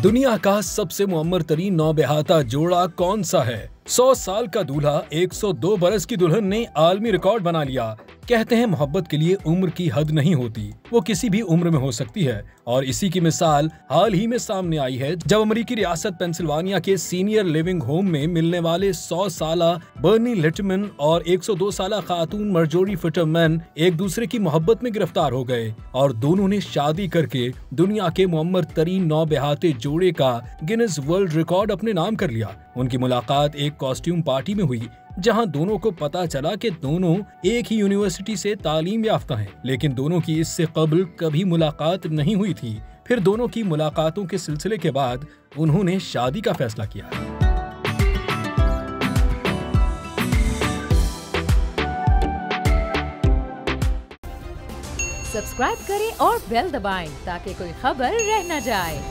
दुनिया का सबसे मुअम्मर तरीन नौबेहाता जोड़ा कौन सा है? 100 साल का दूल्हा 102 बरस की दुल्हन ने आलमी रिकॉर्ड बना लिया। कहते हैं मोहब्बत के लिए उम्र की हद नहीं होती, वो किसी भी उम्र में हो सकती है। और इसी की मिसाल हाल ही में सामने आई है जब अमेरिकी रियासत पेंसिल्वानिया के सीनियर लिविंग होम में मिलने वाले 100 साला बर्नी लिटमन और 102 साला खातून मार्जोरी फिटरमैन एक दूसरे की मोहब्बत में गिरफ्तार हो गए और दोनों ने शादी करके दुनिया के मुअम्मर तरीन नौबेहाते जोड़े का गिनीज वर्ल्ड रिकॉर्ड अपने नाम कर लिया। उनकी मुलाकात एक कॉस्ट्यूम पार्टी में हुई जहां दोनों को पता चला कि दोनों एक ही यूनिवर्सिटी से तालीम याफ्ता हैं, लेकिन दोनों की इससे कबल कभी मुलाकात नहीं हुई थी। फिर दोनों की मुलाकातों के सिलसिले के बाद उन्होंने शादी का फैसला किया। सब्सक्राइब करें और बेल दबाएं ताकि कोई खबर रह न जाए।